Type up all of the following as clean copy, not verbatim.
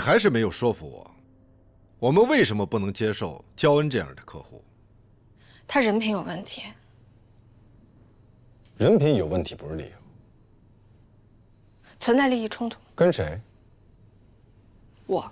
还是没有说服我。我们为什么不能接受焦恩这样的客户？他人品有问题。人品有问题不是理由。存在利益冲突。跟谁？我。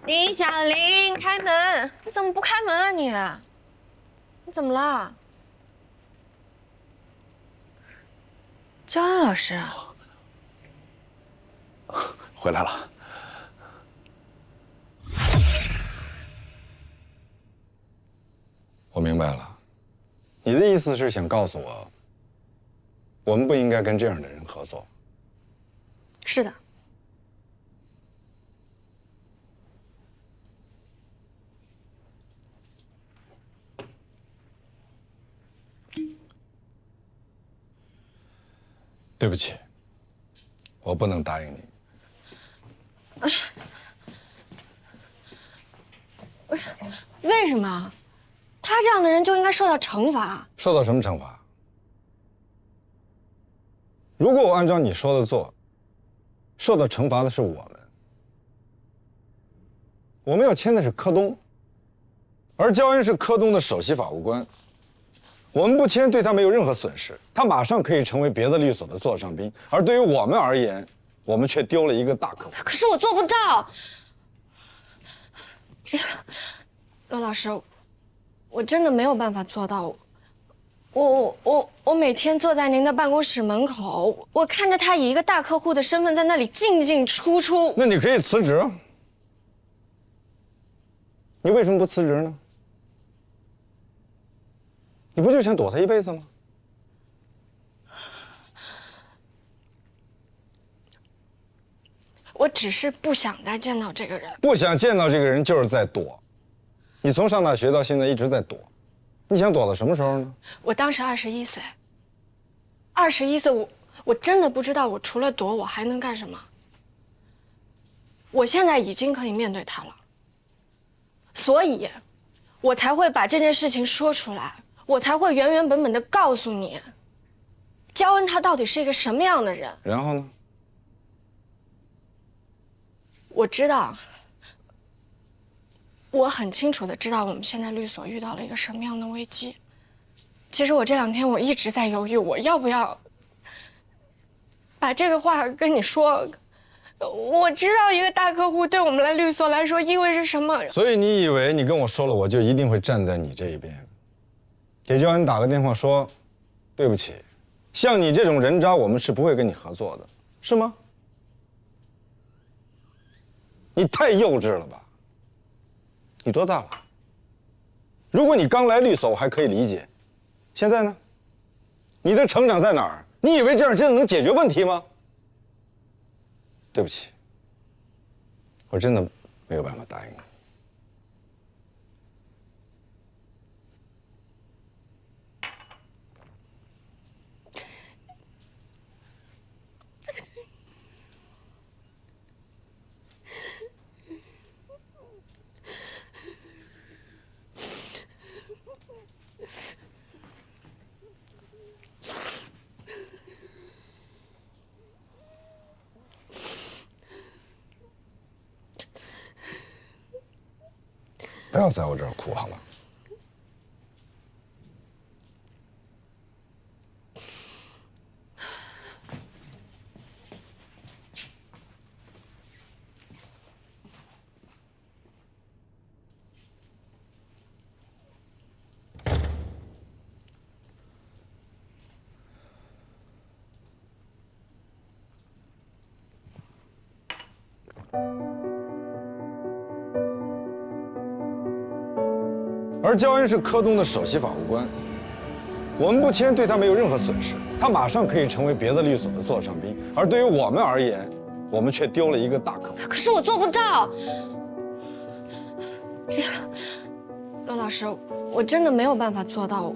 林小玲，开门！你怎么不开门啊你？你怎么了？焦恩老师，回来了。我明白了，你的意思是想告诉我，我们不应该跟这样的人合作。是的。对不起，我不能答应你。为什么？他这样的人就应该受到惩罚。受到什么惩罚？如果我按照你说的做，受到惩罚的是我们。我们要签的是柯东，而焦恩是柯东的首席法务官。我们不签对他没有任何损失，他马上可以成为别的律所的座上宾，而对于我们而言，我们却丢了一个大客户。可是我做不到。罗老师，我真的没有办法做到。我每天坐在您的办公室门口，我看着他以一个大客户的身份在那里进进出出。那你可以辞职啊。你为什么不辞职呢？你不就想躲他一辈子吗？我只是不想再见到这个人。不想见到这个人就是在躲。你从上大学到现在一直在躲，你想躲到什么时候呢？我当时21岁，21岁我真的不知道我除了躲我还能干什么。我现在已经可以面对他了，所以，我才会把这件事情说出来。我才会原原本本的告诉你，焦恩他到底是一个什么样的人。然后呢？我知道，我很清楚的知道我们现在律所遇到了一个什么样的危机。其实我这2天我一直在犹豫，我要不要把这个话跟你说。我知道一个大客户对我们律所来说意味着什么。所以你以为你跟我说了，我就一定会站在你这一边？给焦恩打个电话说，对不起，像你这种人渣，我们是不会跟你合作的，是吗？你太幼稚了吧？你多大了？如果你刚来律所，我还可以理解。现在呢？你的成长在哪儿？你以为这样真的能解决问题吗？对不起，我真的没有办法答应你。不要在我这儿哭好吗？而焦恩是柯东的首席法务官，我们不签对他没有任何损失，他马上可以成为别的律所的座上宾，而对于我们而言，我们却丢了一个大客户。可是我做不到。罗老师，我真的没有办法做到。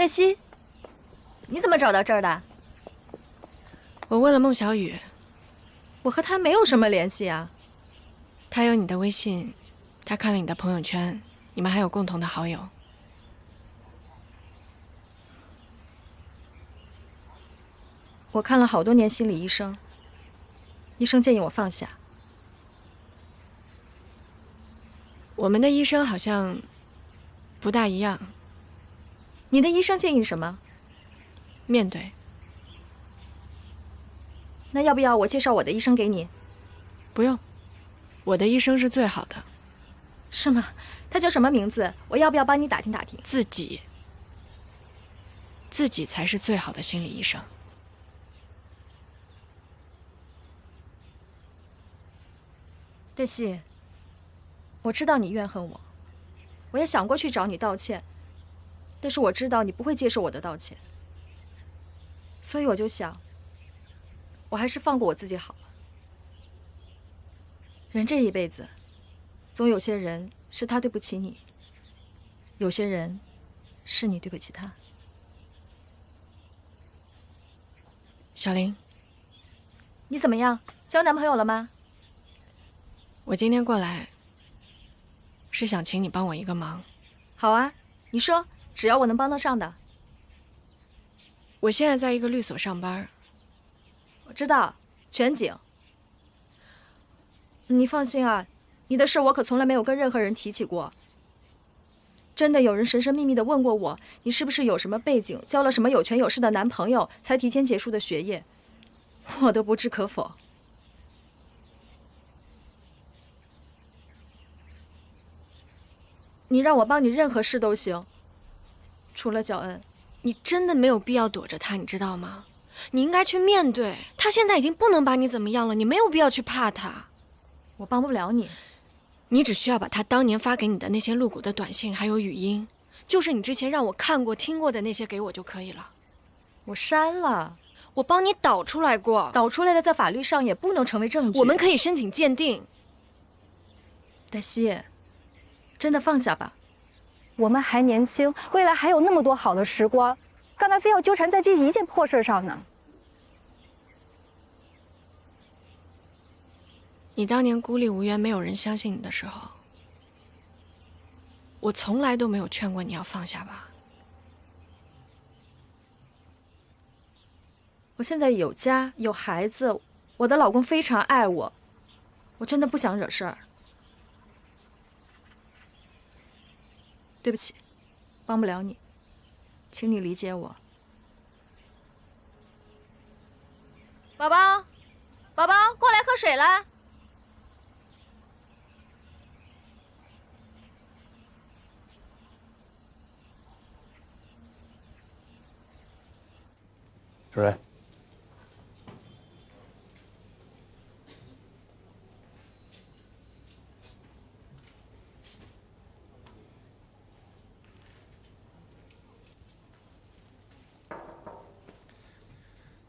黛西，你怎么找到这儿的？我问了孟小雨，我和她没有什么联系啊。她有你的微信，她看了你的朋友圈，你们还有共同的好友。我看了好多年心理医生，医生建议我放下。我们的医生好像不大一样。你的医生建议什么？面对。那要不要我介绍我的医生给你？不用，我的医生是最好的。是吗？他叫什么名字？我要不要帮你打听打听？自己才是最好的心理医生。黛西，我知道你怨恨我，我也想过去找你道歉，但是我知道你不会接受我的道歉，所以我就想，我还是放过我自己好了。人这一辈子，总有些人是他对不起你，有些人是你对不起他。小林，你怎么样？交男朋友了吗？我今天过来是想请你帮我一个忙。好啊，你说，只要我能帮得上的。我现在在一个律所上班。我知道，全景。你放心啊，你的事我可从来没有跟任何人提起过。真的有人神神秘秘地问过我，你是不是有什么背景，交了什么有权有势的男朋友，才提前结束的学业，我都不置可否。你让我帮你任何事都行，除了教恩。你真的没有必要躲着他，你知道吗？你应该去面对他，现在已经不能把你怎么样了，你没有必要去怕他。我帮不了你，你只需要把他当年发给你的那些露骨的短信还有语音，就是你之前让我看过听过的那些给我就可以了。我删了，我帮你导出来过，导出来的在法律上也不能成为证据。我们可以申请鉴定。黛西，真的放下吧，我们还年轻，未来还有那么多好的时光，干嘛非要纠缠在这一件破事上呢？你当年孤立无援，没有人相信你的时候，我从来都没有劝过你要放下吧。我现在有家有孩子，我的老公非常爱我，我真的不想惹事儿。对不起，帮不了你，请你理解我。宝宝，宝宝，过来喝水啦！主任，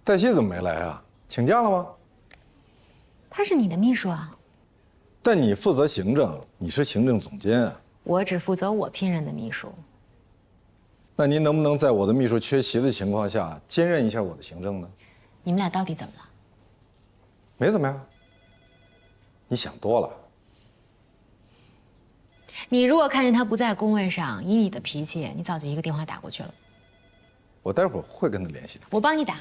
黛西怎么没来啊？请假了吗？他是你的秘书啊？但你负责行政，你是行政总监啊。我只负责我聘任的秘书。那您能不能在我的秘书缺席的情况下兼任一下我的行政呢？你们俩到底怎么了？没怎么样。你想多了。你如果看见他不在工位上，以你的脾气，你早就一个电话打过去了。我待会儿会跟他联系的。我帮你打。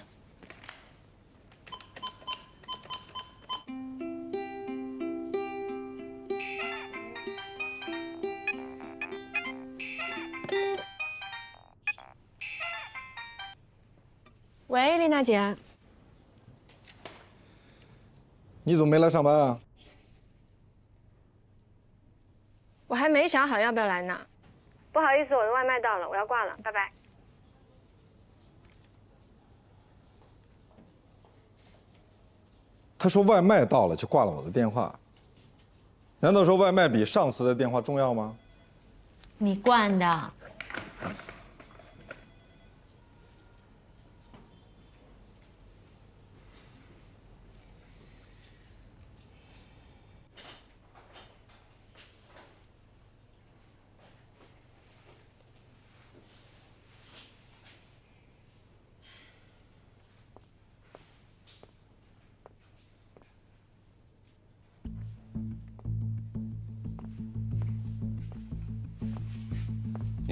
喂，丽娜姐，你怎么没来上班啊？我还没想好要不要来呢。不好意思，我的外卖到了，我要挂了，拜拜。他说外卖到了就挂了我的电话。难道说外卖比上司的电话重要吗？你惯的。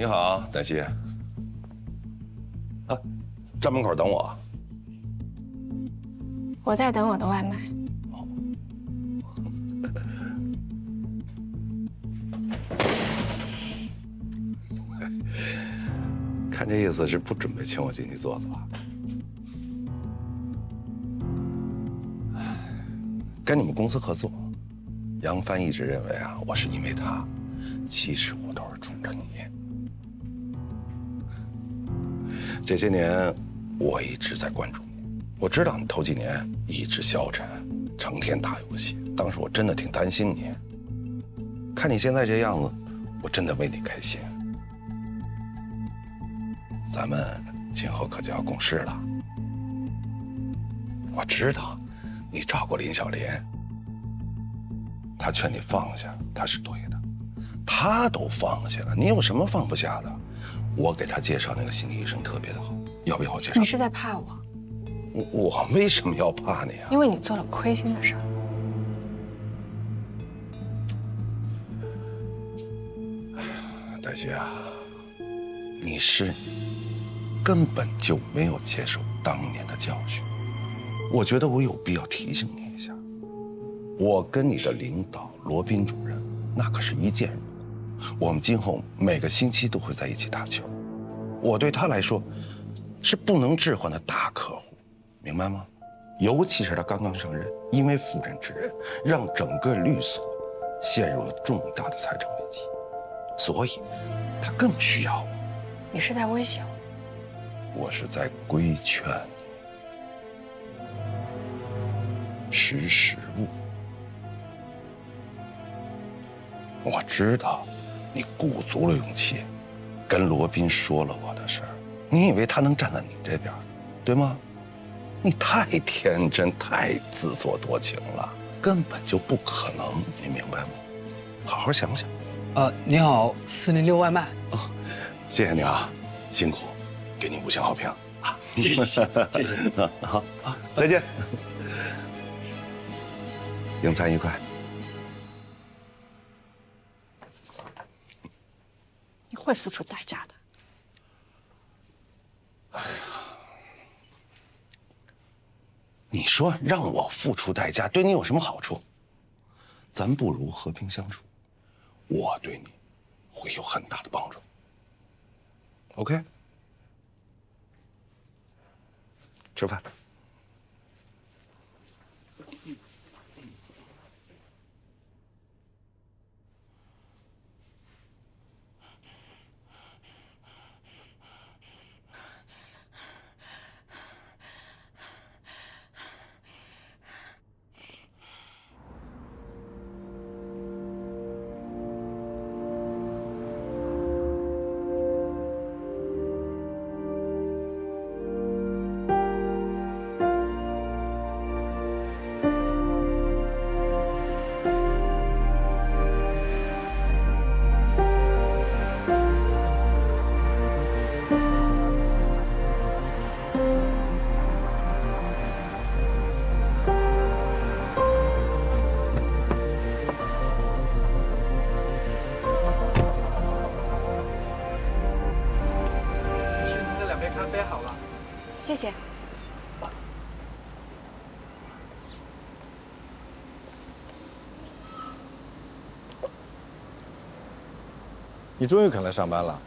你好，黛西。啊，站门口等我。我在等我的外卖。看这意思是不准备请我进去坐坐吧？跟你们公司合作，杨帆一直认为啊，我是因为他，其实我都是冲着你。这些年，我一直在关注你，我知道你头几年一直消沉，成天打游戏，当时我真的挺担心你。看你现在这样子，我真的为你开心。咱们今后可就要共事了。我知道你找过林小莲，他劝你放下，他是对的，他都放下了，你有什么放不下的？我给他介绍那个心理医生特别的好，要不要我介绍？你是在怕我？我为什么要怕你啊？因为你做了亏心的事儿。黛西啊，你是你，根本就没有接受当年的教训。我觉得我有必要提醒你一下，我跟你的领导罗宾主任那可是一见如故，我们今后每个星期都会在一起打球。我对他来说是不能置换的大客户，明白吗？尤其是他刚刚上任，因为夫人之仁，让整个律所陷入了重大的财政危机，所以他更需要我。你是在威胁我？我是在规劝你，识时务。我知道你鼓足了勇气，跟罗宾说了我的事儿，你以为他能站在你这边，对吗？你太天真，太自作多情了，根本就不可能，你明白吗？好好想想。你好，406外卖。哦，谢谢你啊，辛苦，给你5星好评啊！谢谢，谢谢。好，再见。用餐愉快。你会付出代价的。你说让我付出代价，对你有什么好处？咱不如和平相处，我对你会有很大的帮助。OK？ 吃饭。谢谢。你终于肯来上班了。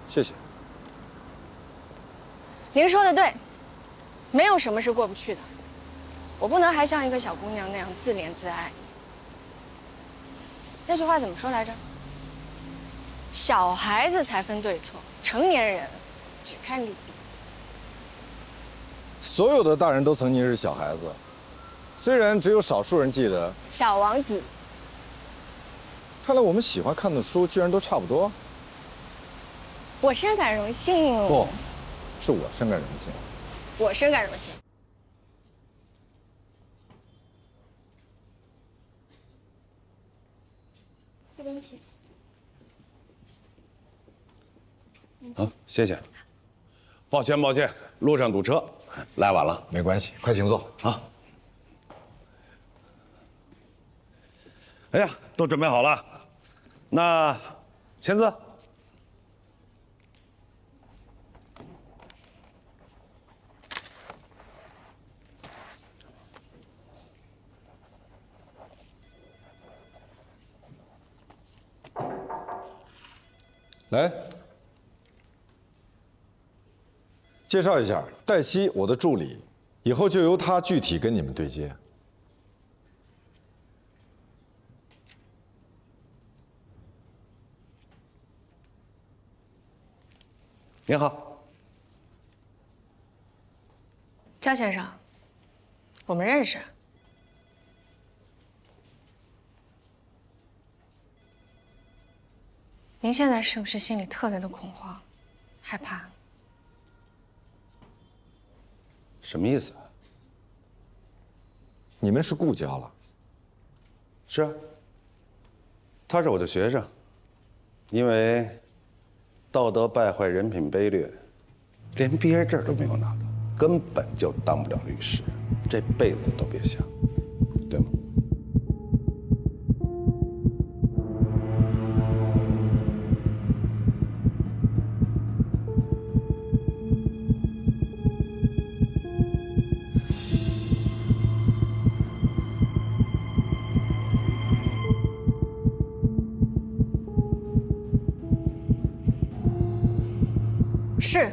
谢谢。您说的对，没有什么是过不去的。我不能还像一个小姑娘那样自怜自哀。那句话怎么说来着？小孩子才分对错，成年人只看利弊。所有的大人都曾经是小孩子，虽然只有少数人记得。小王子。看来我们喜欢看的书居然都差不多。我深感荣幸。不，是我深感荣幸。我深感荣幸。对不起。啊，谢谢。抱歉，抱歉，路上堵车，来晚了。没关系，快请坐啊。哎呀，都准备好了，那签字。来，介绍一下，黛西，我的助理，以后就由她具体跟你们对接。您好，焦先生，我们认识。您现在是不是心里特别的恐慌、害怕？什么意思？你们是故交了？是啊，他是我的学生，因为道德败坏、人品卑劣，连毕业证都没有拿到，根本就当不了律师，这辈子都别想，对吗？是，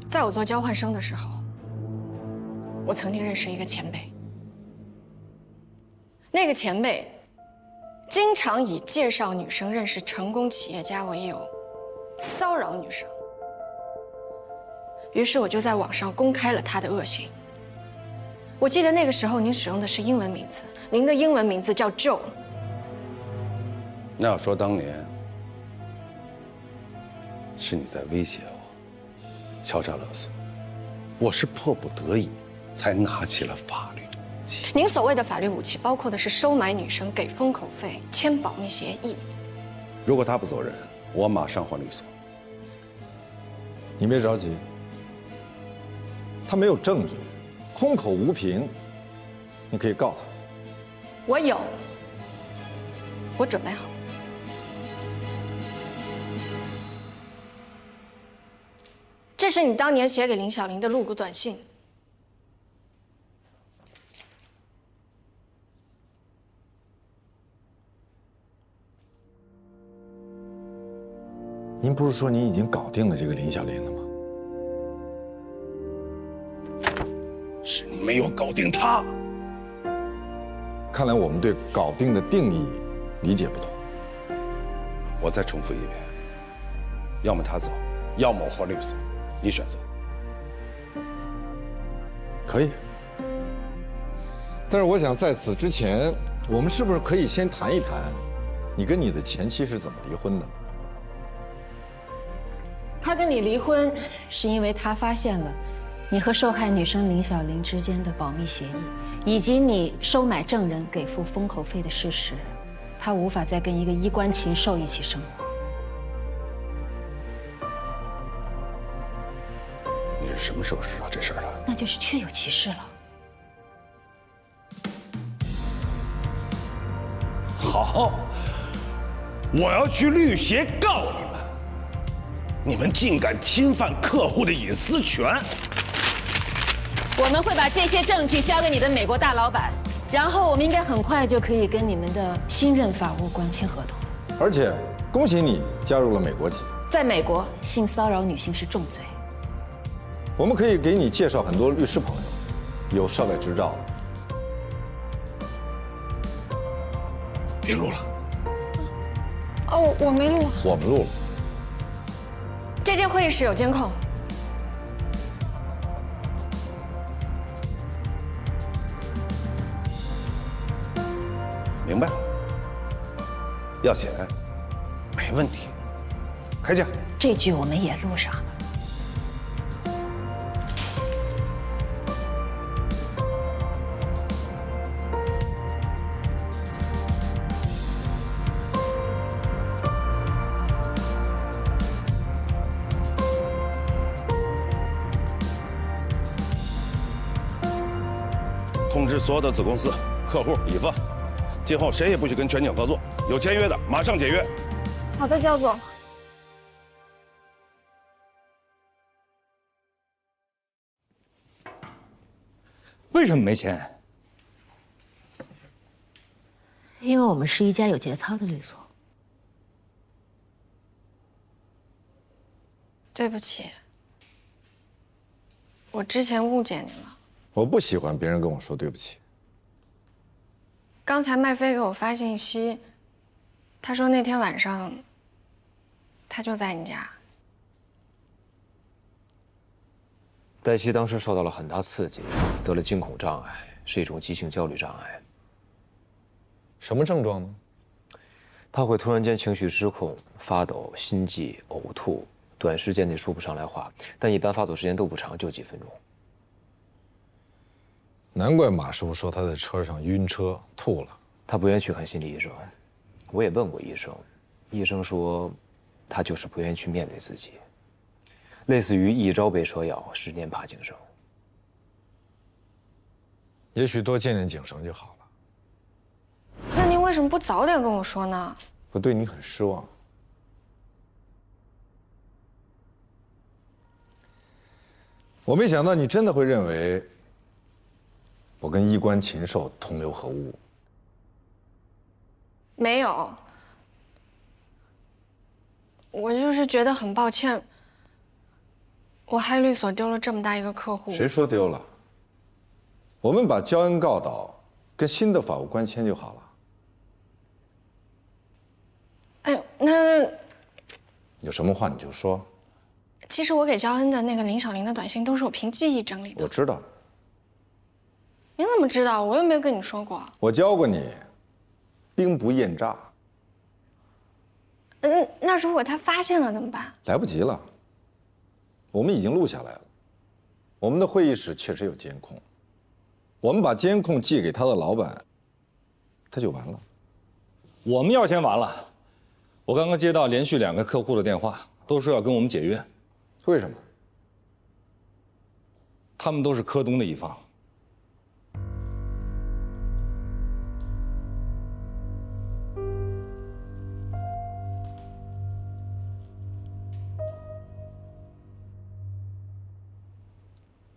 在我做交换生的时候，我曾经认识一个前辈。那个前辈经常以介绍女生认识成功企业家为由，骚扰女生。于是我就在网上公开了他的恶行。我记得那个时候您使用的是英文名字，您的英文名字叫 Joe。那要说当年，是你在威胁我。敲诈勒索，我是迫不得已才拿起了法律的武器。您所谓的法律武器，包括的是收买女生、给封口费、签保密协议。如果他不走人，我马上换律所。你别着急，他没有证据，空口无凭，你可以告他。我有，我准备好。这是你当年写给林小玲的露骨短信。您不是说您已经搞定了这个林小玲了吗？是你没有搞定他。看来我们对“搞定”的定义理解不同。我再重复一遍，要么他走，要么我换律所，你选择。可以。但是我想在此之前，我们是不是可以先谈一谈，你跟你的前妻是怎么离婚的？他跟你离婚，是因为他发现了你和受害女生林小玲之间的保密协议，以及你收买证人、给付封口费的事实，他无法再跟一个衣冠禽兽一起生活。你是什么时候知道这事儿的？那就是确有其事了。好，我要去律协告你们，你们竟敢侵犯客户的隐私权！我们会把这些证据交给你的美国大老板，然后我们应该很快就可以跟你们的新任法务官签合同了。而且，恭喜你加入了美国籍。在美国，性骚扰女性是重罪。我们可以给你介绍很多律师朋友，有涉外执照的。别录了。哦，我没录。我们录了。这间会议室有监控。明白了。要钱，没问题。开价。这句我们也录上了。通知所有的子公司、客户、乙方，今后谁也不许跟全景合作，有签约的马上解约。好的，焦总。为什么没签？因为我们是一家有节操的律所。对不起，我之前误解您了。我不喜欢别人跟我说对不起。刚才麦飞给我发信息，他说那天晚上他就在你家。黛西当时受到了很大刺激，得了惊恐障碍，是一种急性焦虑障碍。什么症状呢？她会突然间情绪失控、发抖、心悸、呕吐，短时间内说不上来话，但一般发作时间都不长，就几分钟。难怪马师傅说他在车上晕车吐了。他不愿意去看心理医生，我也问过医生，医生说他就是不愿意去面对自己，类似于一朝被蛇咬，10年怕井绳。也许多见见井绳就好了。那您为什么不早点跟我说呢？我对你很失望。我没想到你真的会认为我跟衣冠禽兽同流合污。没有，我就是觉得很抱歉，我害律所丢了这么大一个客户。谁说丢了？我们把焦恩告倒跟新的法务官签就好了。哎呦，那有什么话你就说。其实我给焦恩的那个林小玲的短信都是我凭记忆整理的。我知道。您怎么知道？我又没有跟你说过。我教过你，兵不厌诈。那如果他发现了怎么办？来不及了。我们已经录下来了。我们的会议室确实有监控。我们把监控寄给他的老板，他就完了。我们要先完了。我刚刚接到连续2个客户的电话，都说要跟我们解约。为什么？他们都是柯东的一方。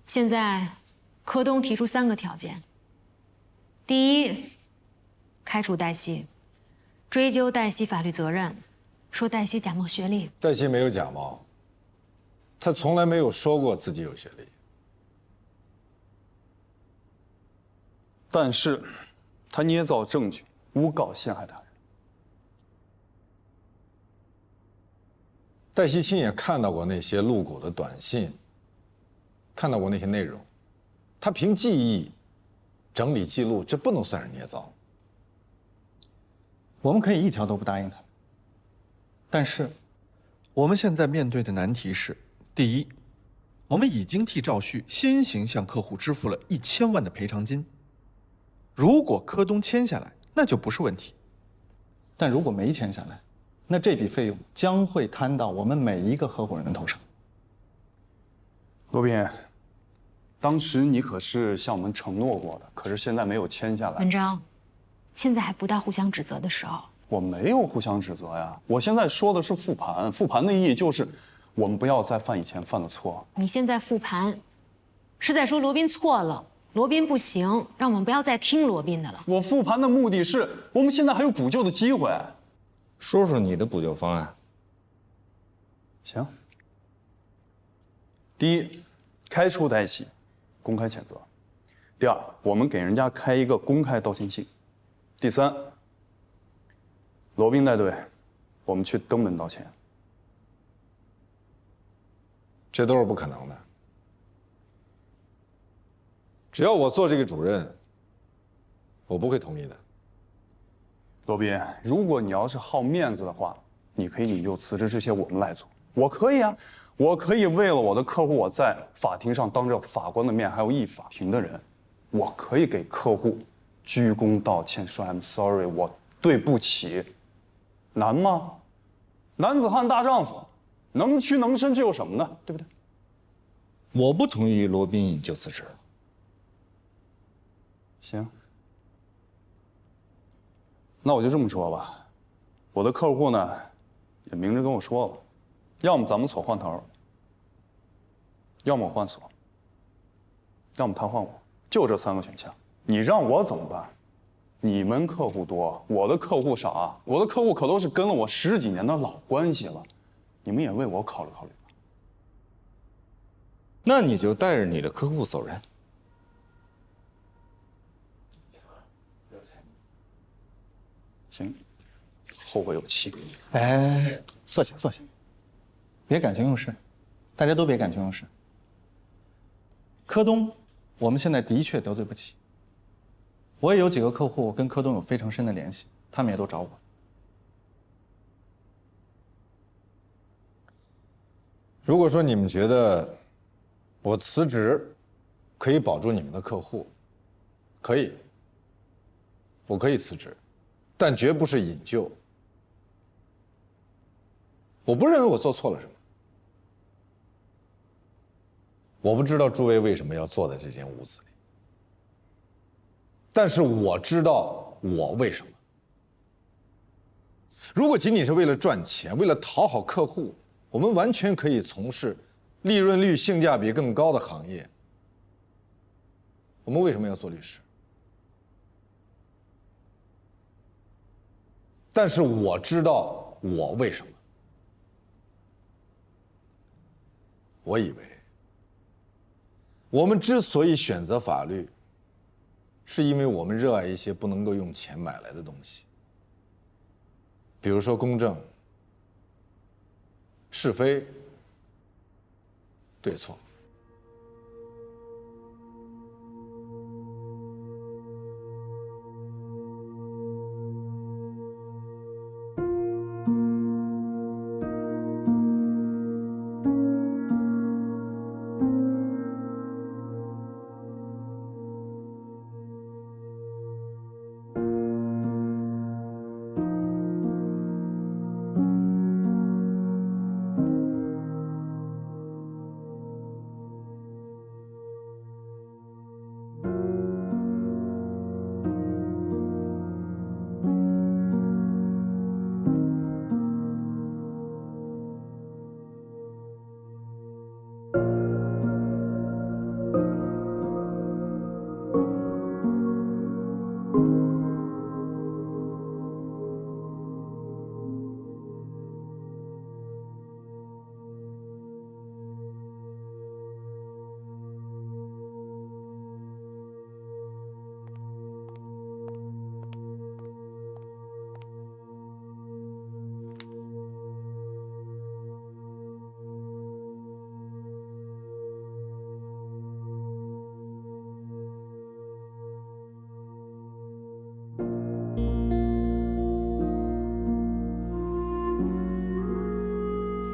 现在，柯东提出3个条件：第一，开除黛西，追究黛西法律责任，说黛西假冒学历。黛西没有假冒，她从来没有说过自己有学历。但是，她捏造证据，诬告陷害他人。黛西亲眼看到过那些露骨的短信，看到过那些内容，她凭记忆整理记录，这不能算是捏造。我们可以一条都不答应他，但是，我们现在面对的难题是：第一，我们已经替赵旭先行向客户支付了1000万的赔偿金，如果柯东签下来，那就不是问题。但如果没签下来，那这笔费用将会摊到我们每一个合伙人的头上。罗斌，当时你可是向我们承诺过的，可是现在没有签下来。文章，现在还不到互相指责的时候。我没有互相指责呀，我现在说的是复盘，复盘的意义就是我们不要再犯以前犯的错。你现在复盘，是在说罗宾错了，罗宾不行，让我们不要再听罗宾的了。我复盘的目的是，我们现在还有补救的机会。说说你的补救方案。行。第一，开除黛西，公开谴责；第二，我们给人家开一个公开道歉信；第三，罗宾带队，我们去登门道歉。这都是不可能的。只要我做这个主任，我不会同意的。罗宾，如果你要是好面子的话，你可以领就辞职，这些我们来做。我可以啊，我可以为了我的客户，我在法庭上当着法官的面，还有议法庭的人，我可以给客户鞠躬道歉，说 I'm sorry， 我对不起。难吗？男子汉大丈夫，能屈能伸，这有什么呢？对不对？我不同意罗宾就辞职。行。那我就这么说吧，我的客户呢，也明着跟我说了，要么咱们锁换头，要么我换锁，要么他换我，就这3个选项。你让我怎么办？你们客户多，我的客户少啊！我的客户可都是跟了我10几年的老关系了，你们也为我考虑考虑吧。那你就带着你的客户走人。行，后会有期。哎，坐下坐下，别感情用事，大家都别感情用事。柯东，我们现在的确得罪不起。我也有几个客户跟柯东有非常深的联系，他们也都找我。如果说你们觉得我辞职可以保住你们的客户，可以，我可以辞职，但绝不是引咎。我不认为我做错了什么，我不知道诸位为什么要坐在这间屋子里，但是我知道我为什么。如果仅仅是为了赚钱，为了讨好客户，我们完全可以从事利润率、性价比更高的行业。我们为什么要做律师？但是我知道我为什么。我以为，我们之所以选择法律，是因为我们热爱一些不能够用钱买来的东西，比如说公正、是非、对错。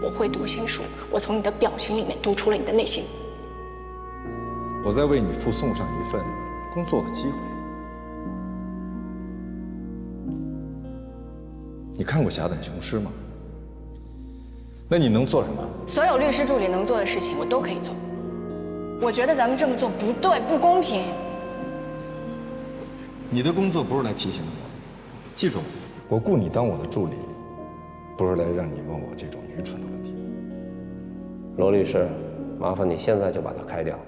我会读心术，我从你的表情里面读出了你的内心。我在为你附送上一份工作的机会。你看过《侠胆雄狮》吗？那你能做什么？所有律师助理能做的事情，我都可以做。我觉得咱们这么做不对，不公平。你的工作不是来提醒我，记住，我雇你当我的助理，不是来让你问我这种愚蠢的问题。罗律师，麻烦你现在就把他开掉。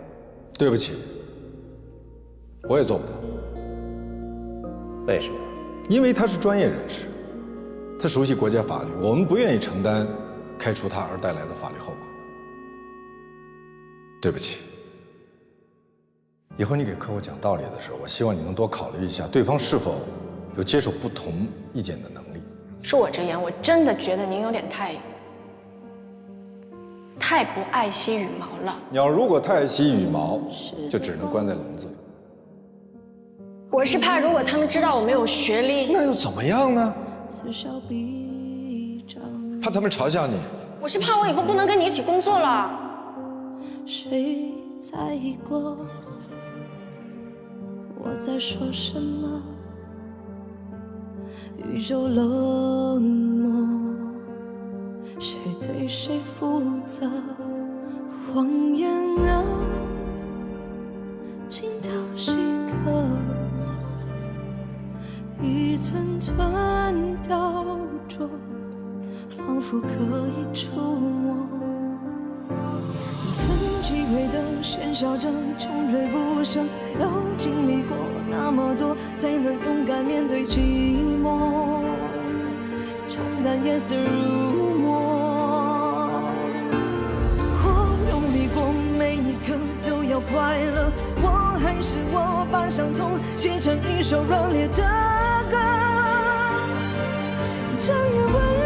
对不起，我也做不到。为什么？因为他是专业人士，他熟悉国家法律，我们不愿意承担开除他而带来的法律后果。对不起。以后你给客户讲道理的时候，我希望你能多考虑一下对方是否有接受不同意见的能力。恕我直言，我真的觉得您有点太不爱惜羽毛了。鸟如果太爱惜羽毛，就只能关在笼子里。我是怕，如果他们知道我没有学历，那又怎么样呢？怕他们嘲笑你？我是怕我以后不能跟你一起工作了。谁在意过我在说什么？宇宙冷漠，谁对谁负责？谎言啊，尽头是刻，一寸寸雕琢，仿佛可以触摸。曾几回的喧嚣着，穷追不舍，又经历过那么多，才能勇敢面对寂寞，冲淡夜色如墨。我用力过，每一刻都要快乐，我还是我，把伤痛写成一首热烈的歌，这样温柔。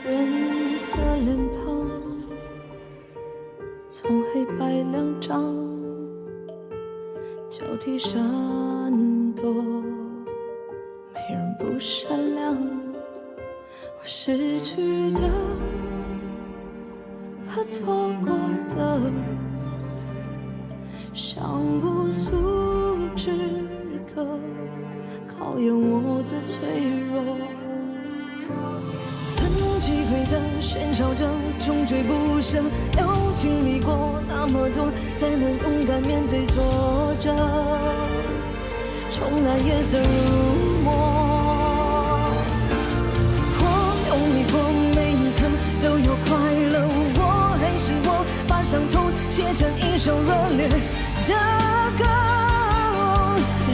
人的脸庞从黑白两张交替闪躲，没人不善良。我失去的和错过的，像无数之客，考验我的脆弱。曾几回的喧嚣着，穷追不舍，又经历过那么多，才能勇敢面对挫折，冲淡夜色如墨。我用力过，每一刻都有快乐，我还是我，把伤痛写成一首热烈的歌，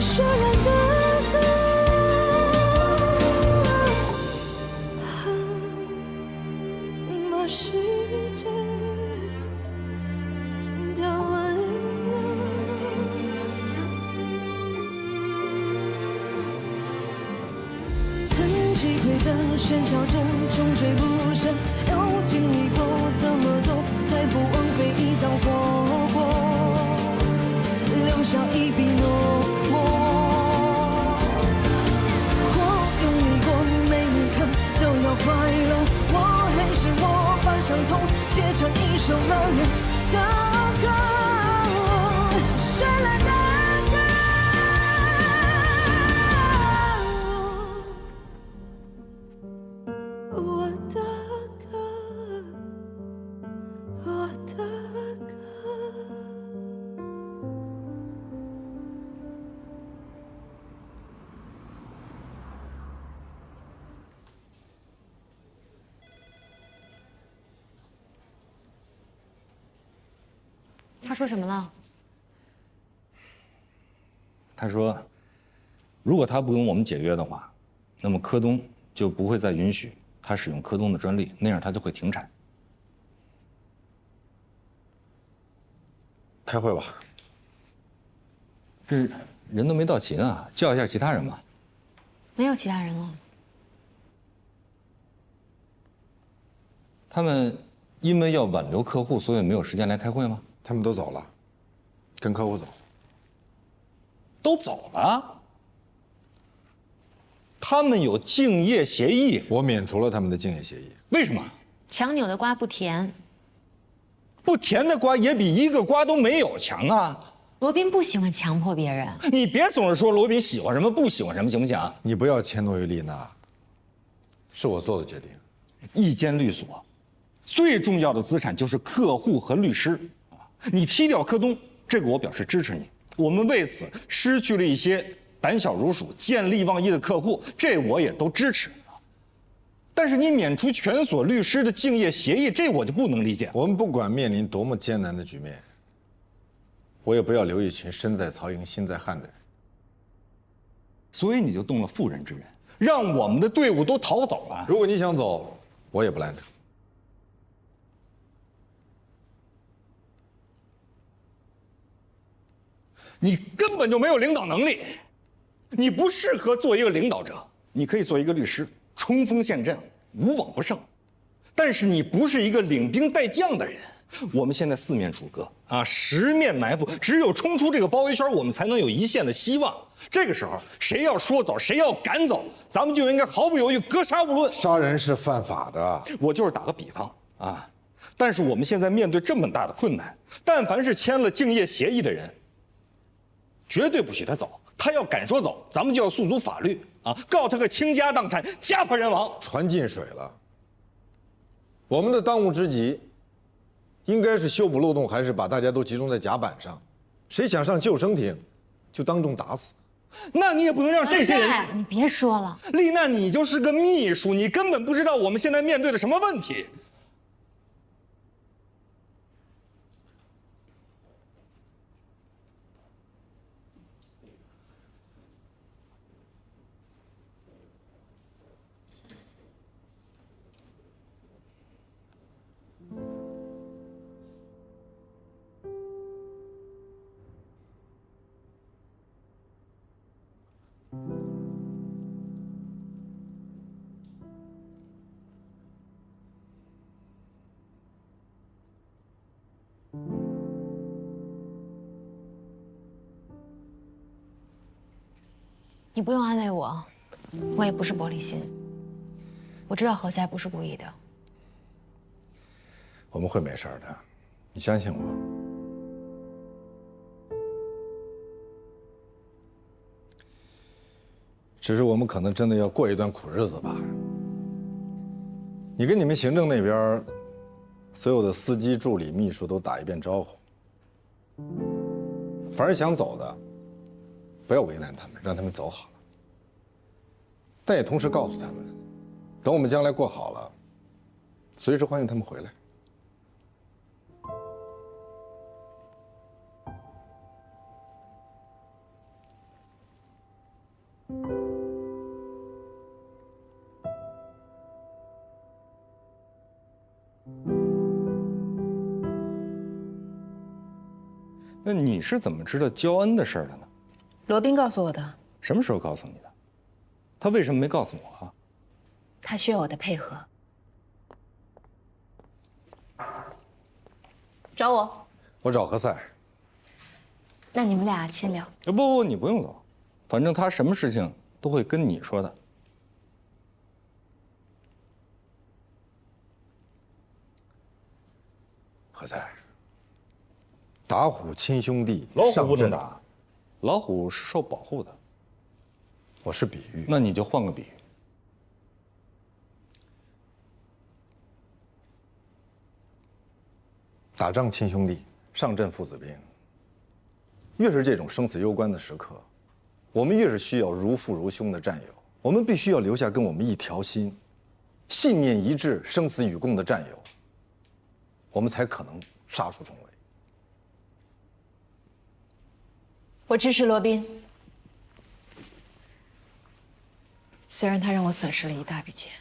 渲染的歌。世界的温柔，曾几回的喧嚣着，穷追不舍，又经历过这么多，才不枉费一遭活过，留下一笔浓墨。我用力过，每一刻都要快乐，我还是我，把伤痛写成一首热烈的歌，绚烂的歌，我的歌，我的歌。他说什么了？他说，如果他不跟我们解约的话，那么柯东就不会再允许他使用柯东的专利，那样他就会停产。开会吧。这人都没到齐呢，叫一下其他人吧。没有其他人了。他们因为要挽留客户，所以没有时间来开会吗？他们都走了，跟客户走。都走了？他们有竞业协议，我免除了他们的竞业协议。为什么？强扭的瓜不甜，不甜的瓜也比一个瓜都没有强啊！罗宾不喜欢强迫别人。你别总是说罗宾喜欢什么不喜欢什么，行不行？你不要迁怒于丽娜，是我做的决定。一间律所，最重要的资产就是客户和律师。你踢掉柯东，这个我表示支持你。我们为此失去了一些胆小如鼠、见利忘义的客户，这我也都支持。但是你免除全所律师的竞业协议，这我就不能理解。我们不管面临多么艰难的局面，我也不要留一群身在曹营心在汉的人。所以你就动了妇人之仁，让我们的队伍都逃走了。如果你想走，我也不拦着。你根本就没有领导能力，你不适合做一个领导者。你可以做一个律师，冲锋陷阵，无往不胜。但是你不是一个领兵带将的人。我们现在四面楚歌啊，10面埋伏，只有冲出这个包围圈，我们才能有一线的希望。这个时候，谁要说走，谁要赶走，咱们就应该毫不犹豫，格杀勿论。杀人是犯法的。我就是打个比方啊。但是我们现在面对这么大的困难，但凡是签了竞业协议的人，绝对不许他走。他要敢说走，咱们就要诉诸法律啊，告他个倾家荡产、家破人亡。船进水了，我们的当务之急，应该是修补漏洞，还是把大家都集中在甲板上？谁想上救生艇，就当众打死。那你也不能让这些人……你别说了，丽娜，你就是个秘书，你根本不知道我们现在面对的什么问题。你不用安慰我，我也不是玻璃心。我知道何塞不是故意的。我们会没事的，你相信我。只是我们可能真的要过一段苦日子吧。你跟你们行政那边所有的司机、助理、秘书都打一遍招呼。凡是想走的，不要为难他们，让他们走好了。但也同时告诉他们，等我们将来过好了，随时欢迎他们回来。那你是怎么知道焦恩的事儿的呢？罗宾告诉我的。什么时候告诉你的？他为什么没告诉我啊？他需要我的配合。找我？我找何塞。那你们俩先聊。不，你不用走，反正他什么事情都会跟你说的。何塞，打虎亲兄弟，老虎不能打，老虎是受保护的。我是比喻，那你就换个比喻。打仗亲兄弟，上阵父子兵。越是这种生死攸关的时刻，我们越是需要如父如兄的战友。我们必须要留下跟我们一条心、信念一致、生死与共的战友，我们才可能杀出重围。我支持罗宾，虽然他让我损失了一大笔钱。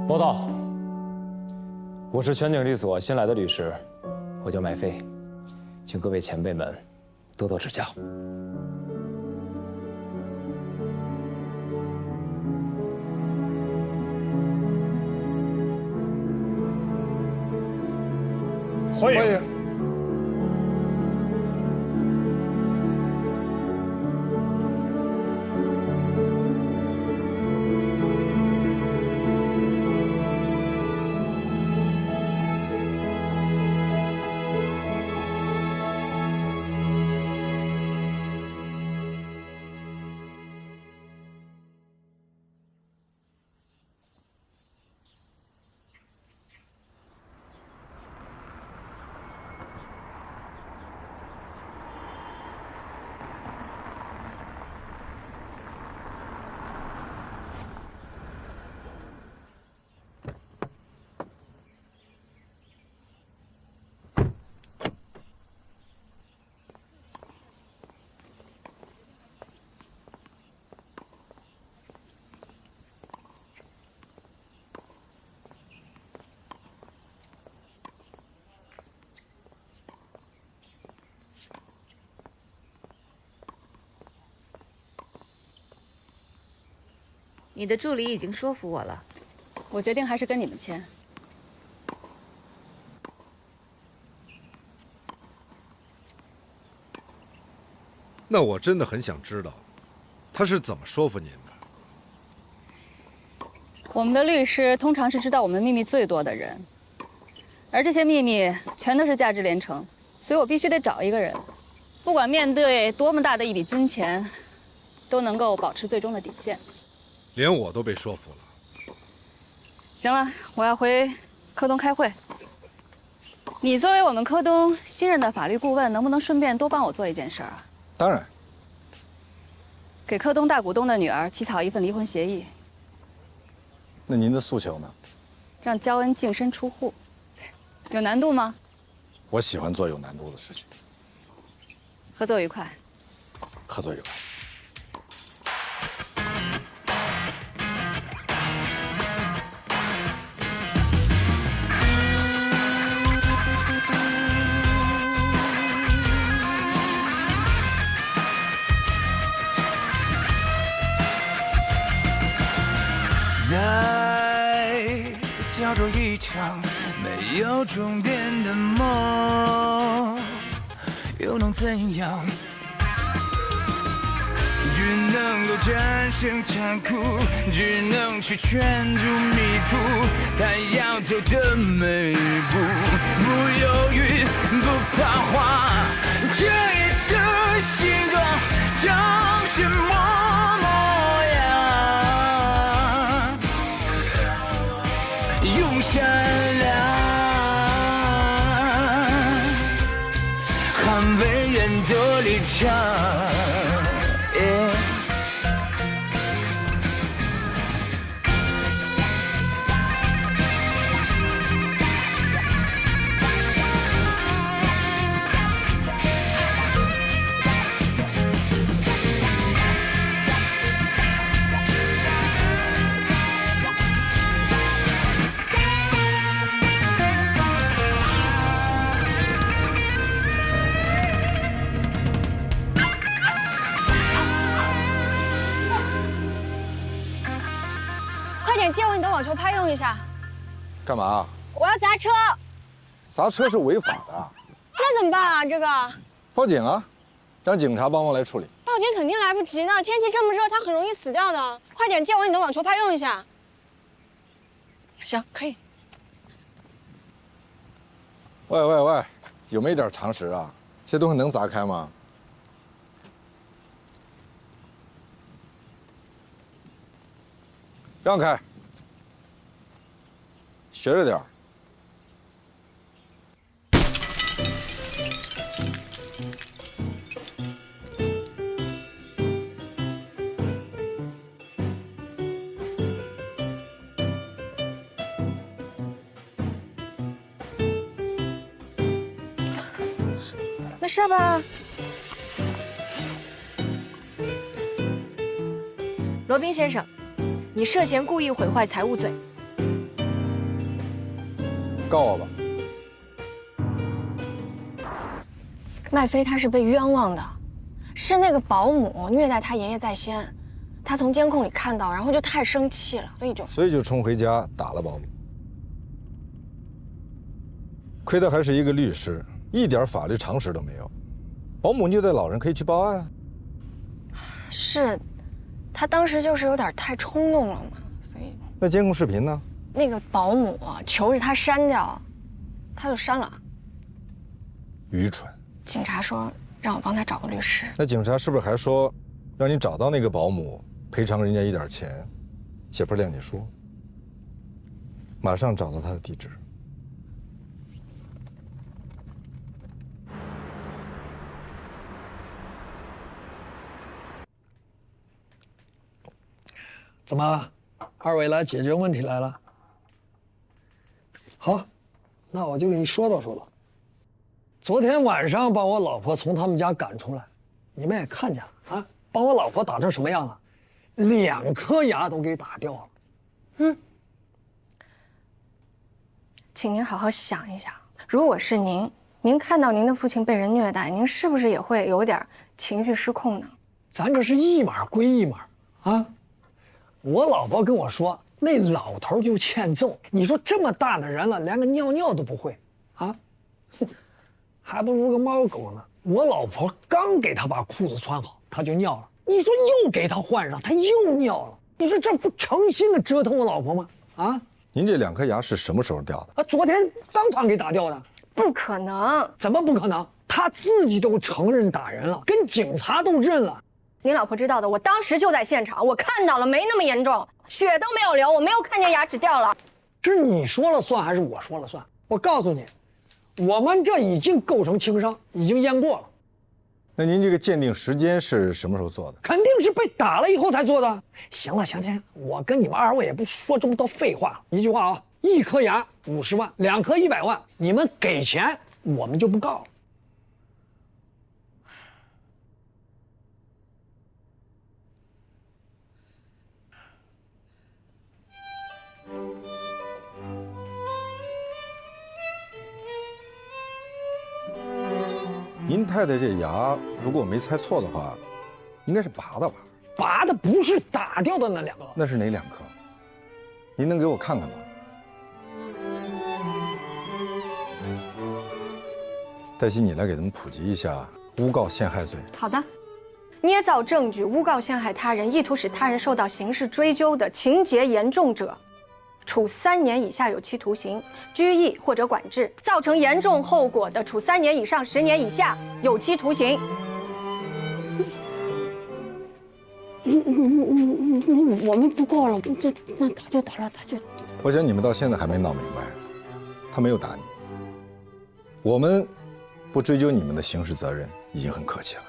报道，我是全景律所新来的律师，我叫麦飞，请各位前辈们多多指教。欢迎。你的助理已经说服我了，我决定还是跟你们签。那我真的很想知道，他是怎么说服您的？我们的律师通常是知道我们秘密最多的人，而这些秘密全都是价值连城，所以我必须得找一个人，不管面对多么大的一笔金钱，都能够保持最终的底线。连我都被说服了。行了，我要回科东开会。你作为我们科东新任的法律顾问，能不能顺便多帮我做一件事啊？当然。给科东大股东的女儿起草一份离婚协议。那您的诉求呢？让焦恩净身出户，有难度吗？我喜欢做有难度的事情。合作愉快。合作愉快。在角逐一场没有终点的梦，又能怎样？只能够战胜残酷，只能去圈住迷途，他要走的每一步，不犹豫，不彷徨，这夜的星光将是模样，用善良捍卫原则立场。借我你的网球拍用一下。干嘛？我要砸车。砸车是违法的。那怎么办啊？这个？报警啊，让警察帮忙来处理。报警肯定来不及呢，天气这么热，他很容易死掉的。快点借我你的网球拍用一下。行，可以。喂，有没有点常识啊？这东西能砸开吗？让开。学着点儿。没事吧？罗宾先生，你涉嫌故意毁坏财物罪。告我吧。麦飞他是被冤枉的，是那个保姆虐待他爷爷在先，他从监控里看到，然后就太生气了，所以就冲回家打了保姆。亏他还是一个律师，一点法律常识都没有。保姆虐待老人可以去报案啊。是，他当时就是有点太冲动了嘛，所以。那监控视频呢？那个保姆求着他删掉，他就删了。愚蠢。警察说让我帮他找个律师。那警察是不是还说，让你找到那个保姆，赔偿人家一点钱，写份谅解书？马上找到他的地址。怎么，二位来解决问题来了？好，那我就给你说道。昨天晚上把我老婆从他们家赶出来，你们也看见了啊，把我老婆打成什么样了？2颗牙都给打掉了。请您好好想一想，如果是您看到您的父亲被人虐待，您是不是也会有点情绪失控呢？咱这是一码归一码啊。我老婆跟我说，那老头就欠揍。你说这么大的人了，连个尿尿都不会，啊，还不如个猫狗呢。我老婆刚给他把裤子穿好，他就尿了。你说又给他换上，他又尿了。你说这不诚心的折腾我老婆吗？啊，您这2颗牙是什么时候掉的？昨天当场给打掉的。不可能！怎么不可能？他自己都承认打人了，跟警察都认了。您老婆知道的，我当时就在现场，我看到了，没那么严重，血都没有流，我没有看见牙齿掉了。是你说了算还是我说了算？我告诉你，我们这已经构成轻伤，已经验过了。那您这个鉴定时间是什么时候做的？肯定是被打了以后才做的。行了，行，我跟你们2位也不说这么多废话了。一句话啊，1颗牙50万，2颗100万，你们给钱，我们就不告了。您太太这牙，如果我没猜错的话，应该是拔的吧？拔的不是打掉的那2个。那是哪2颗？您能给我看看吗？黛西，你来给他们普及一下诬告陷害罪。好的，捏造证据诬告陷害他人，意图使他人受到刑事追究的情节严重者，处3年以下有期徒刑、拘役或者管制；造成严重后果的，处3年以上10年以下有期徒刑。我们不告了，那打就打了，他就。我想你们到现在还没闹明白，他没有打你，我们不追究你们的刑事责任已经很客气了。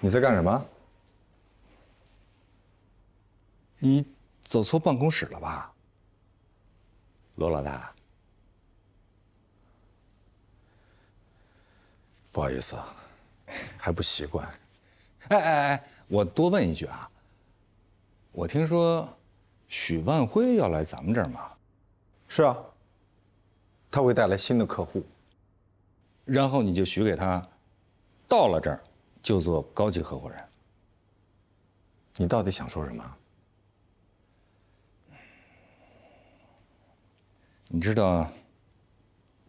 你在干什么？你走错办公室了吧，罗老大？不好意思啊，还不习惯。哎，我多问一句啊，我听说许万辉要来咱们这儿吗？是啊，他会带来新的客户，然后你就许给他，到了这儿就做高级合伙人。你到底想说什么？你知道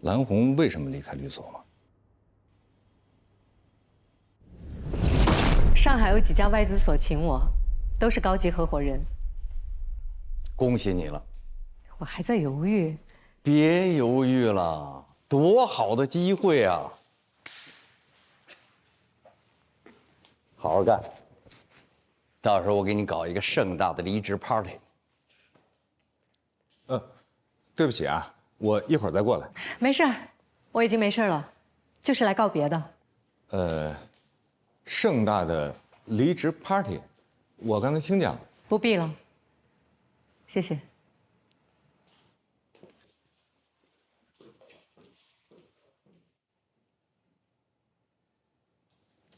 蓝红为什么离开律所吗？上海有几家外资所请我，都是高级合伙人。恭喜你了。我还在犹豫。别犹豫了，多好的机会啊！好好干，到时候我给你搞一个盛大的离职 party。对不起啊，我一会儿再过来。没事儿，我已经没事了，就是来告别的。盛大的离职 party， 我刚才听见了。不必了，谢谢。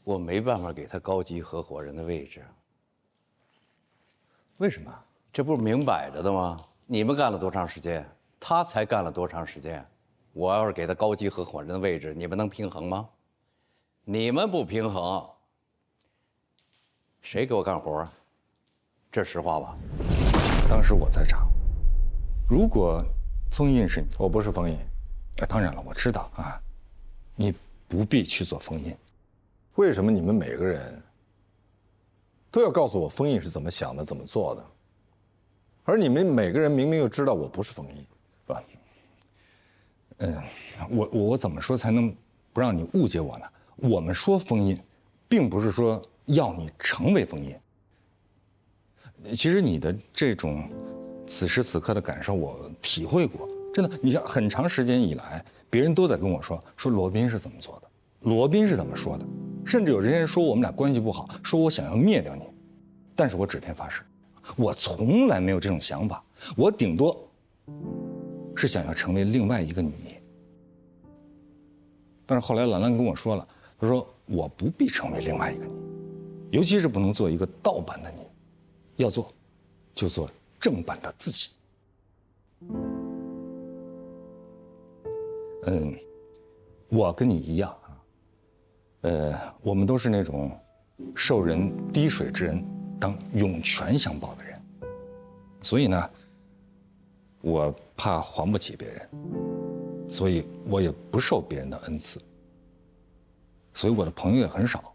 我没办法给他高级合伙人的位置。为什么？这不是明摆着的吗？你们干了多长时间，他才干了多长时间？我要是给他高级合伙人的位置，你们能平衡吗？你们不平衡，谁给我干活啊？这实话吧？当时我在场，如果封印是你，我不是封印。当然了，我知道啊，你不必去做封印。为什么你们每个人都要告诉我封印是怎么想的、怎么做的？而你们每个人明明又知道我不是封印。我怎么说才能不让你误解我呢？我们说封印，并不是说要你成为封印。其实你的这种此时此刻的感受，我体会过。真的，你像很长时间以来，别人都在跟我说罗宾是怎么做的，罗宾是怎么说的，甚至有人说我们俩关系不好，说我想要灭掉你。但是我指天发誓，我从来没有这种想法，我顶多是想要成为另外一个你。但是后来兰兰跟我说了，她说我不必成为另外一个你，尤其是不能做一个盗版的你，要做就做正版的自己。我跟你一样啊，我们都是那种受人滴水之恩当涌泉相报的人，所以呢，我怕还不起别人，所以我也不受别人的恩赐，所以我的朋友也很少。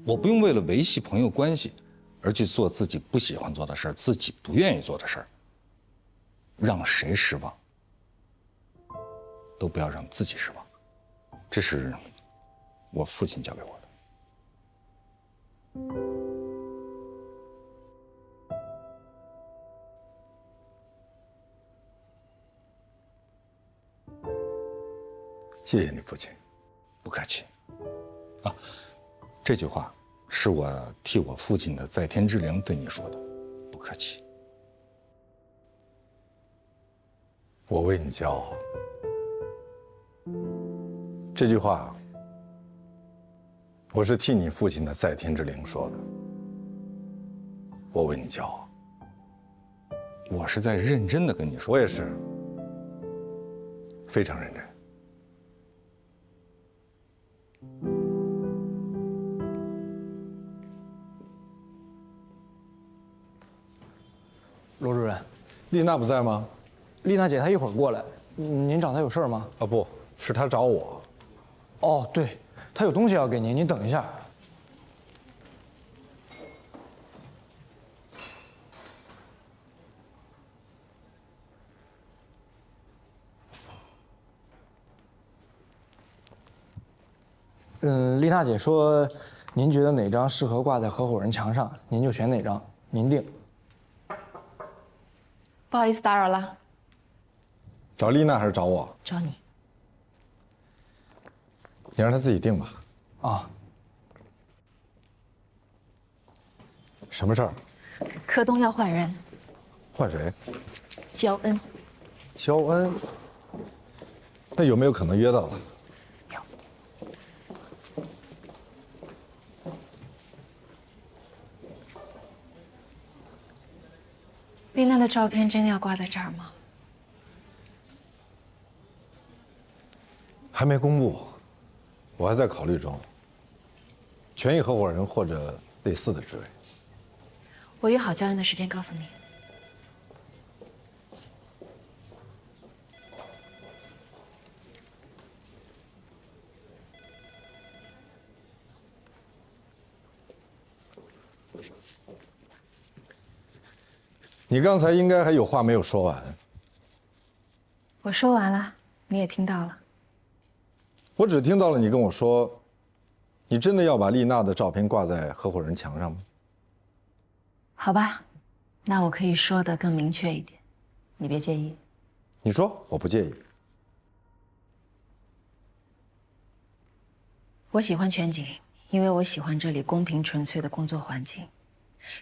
我不用为了维系朋友关系而去做自己不喜欢做的事儿，自己不愿意做的事儿，让谁失望都不要让自己失望，这是我父亲教给我的。谢谢你父亲。不客气。啊，这句话是我替我父亲的在天之灵对你说的，不客气。我为你骄傲。这句话，我是替你父亲的在天之灵说的。我为你骄傲。我是在认真的跟你说。我也是，非常认真。罗主任，丽娜不在吗？丽娜姐她一会儿过来，您找她有事吗？啊，不是她找我。哦，对，她有东西要给您，您等一下。丽娜姐说，您觉得哪张适合挂在合伙人墙上，您就选哪张，您定。不好意思打扰了。找丽娜还是找我？找你。你让她自己定吧。啊。什么事儿？柯东要换人。换谁？焦恩。焦恩？那有没有可能约到他？丽娜的照片真的要挂在这儿吗？还没公布，我还在考虑中。权益合伙人或者类似的职位。我约好焦恩的时间告诉你。你刚才应该还有话没有说完。我说完了，你也听到了。我只听到了你跟我说，你真的要把丽娜的照片挂在合伙人墙上吗？好吧，那我可以说的更明确一点，你别介意。你说，我不介意。我喜欢全景，因为我喜欢这里公平纯粹的工作环境。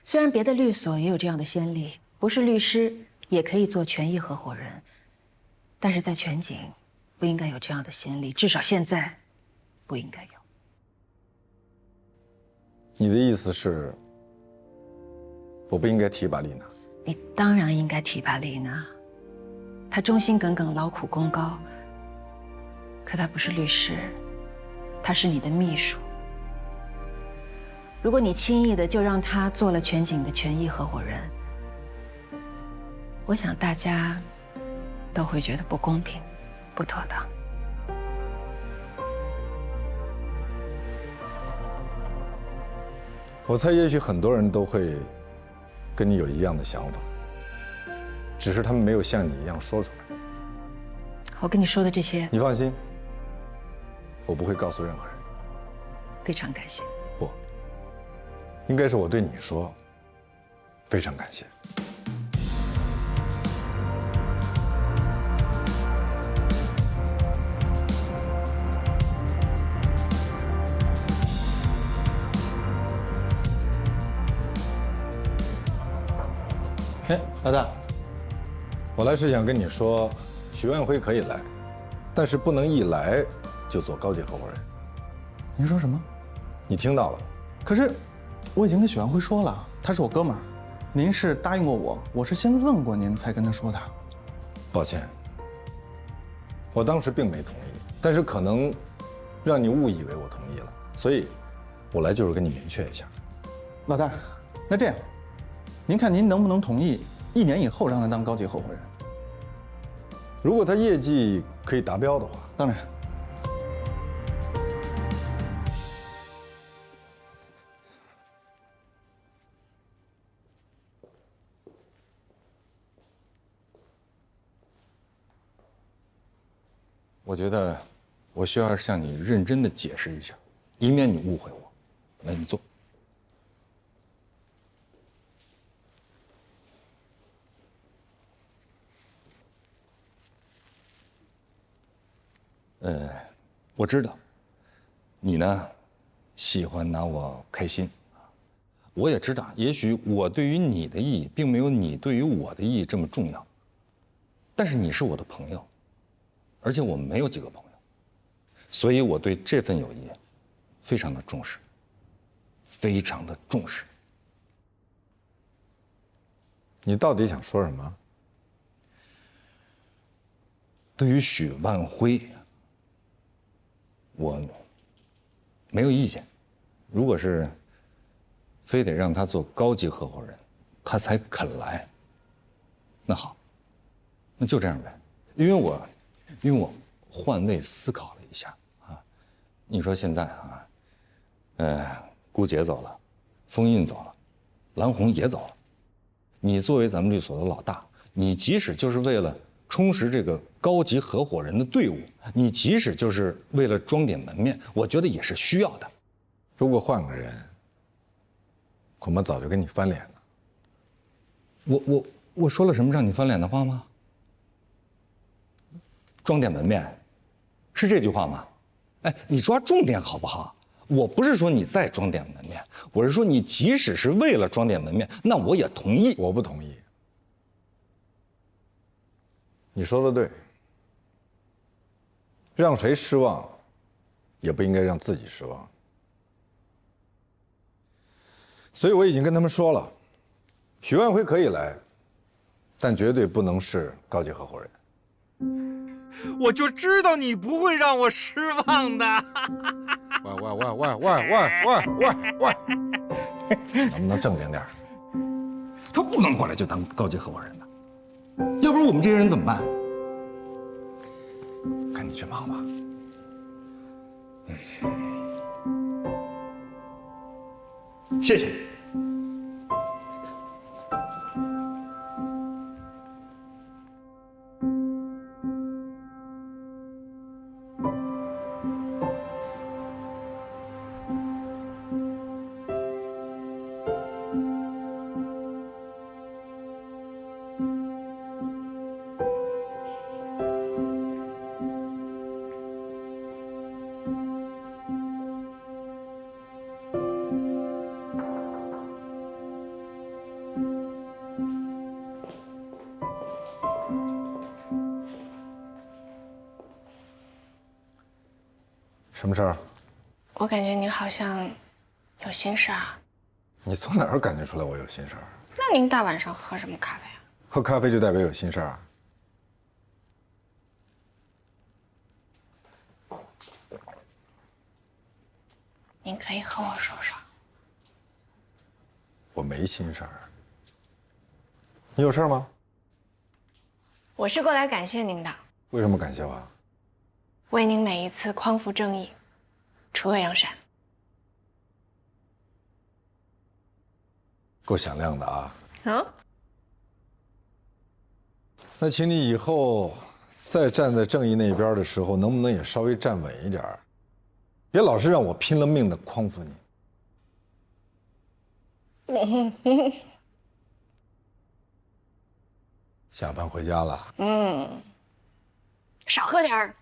虽然别的律所也有这样的先例。不是律师也可以做权益合伙人，但是在全景不应该有这样的先例，至少现在不应该有。你的意思是，我不应该提拔丽娜？你当然应该提拔丽娜，她忠心耿耿，劳苦功高。可她不是律师，她是你的秘书。如果你轻易的就让她做了全景的权益合伙人，我想大家都会觉得不公平、不妥当。我猜，也许很多人都会跟你有一样的想法，只是他们没有像你一样说出来。我跟你说的这些，你放心，我不会告诉任何人。非常感谢。不，应该是我对你说，非常感谢。哎，老大，我来是想跟你说，许万辉可以来，但是不能一来就做高级合伙人。您说什么？你听到了？可是我已经跟许万辉说了，他是我哥们儿。您是答应过我，我是先问过您才跟他说的。抱歉，我当时并没同意，但是可能让你误以为我同意了，所以我来就是跟你明确一下。老大，那这样，您看您能不能同意1年以后让他当高级合伙人？如果他业绩可以达标的话，当然。我觉得我需要向你认真的解释一下，以免你误会我。来，你坐。我知道，你呢，喜欢拿我开心。我也知道，也许我对于你的意义，并没有你对于我的意义这么重要。但是你是我的朋友，而且我们没有几个朋友，所以我对这份友谊非常的重视，非常的重视。你到底想说什么？对于许万辉，我没有意见。如果是非得让他做高级合伙人，他才肯来，那好，那就这样呗。因为我换位思考了一下啊，你说现在啊，顾姐走了，封印走了，蓝红也走了，你作为咱们律所的老大，你即使就是为了充实这个高级合伙人的队伍，你即使就是为了装点门面，我觉得也是需要的。如果换个人，恐怕早就跟你翻脸了。我说了什么让你翻脸的话吗？装点门面，是这句话吗？哎，你抓重点好不好？我不是说你再装点门面，我是说你即使是为了装点门面，那我也同意。我不同意。你说的对，让谁失望，也不应该让自己失望。所以我已经跟他们说了，许万辉可以来，但绝对不能是高级合伙人。我就知道你不会让我失望的。喂，能不能正经点？他不能过来就当高级合伙人的，要不然我们这些人怎么办？赶紧去忙吧。谢谢。什么事儿？我感觉你好像有心事啊？你从哪儿感觉出来我有心事儿？那您大晚上喝什么咖啡啊？喝咖啡就代表有心事儿啊？您可以和我说说。我没心事儿。你有事儿吗？我是过来感谢您的，为什么感谢我？为您每一次匡扶正义，除恶扬善。够响亮的啊！啊？那请你以后再站在正义那边的时候，能不能也稍微站稳一点儿？别老是让我拼了命的匡扶你。下班回家了。少喝点儿。